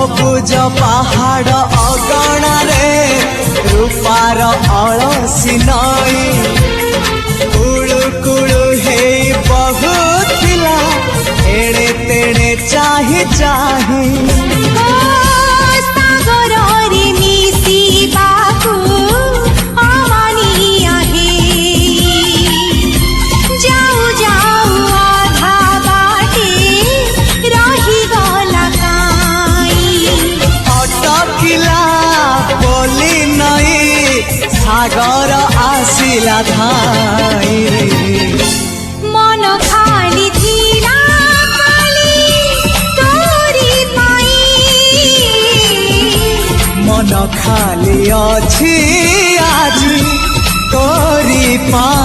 सबुज पहाड़ अगणारे रूपार अलसी नई कुळु कुळु हे बहुथिला एड़े तेड़े चाही चाही सागर आसिला धाई मन खाली थिला खाली तोरी पाई मन खाली अछि आज तोरी पाई।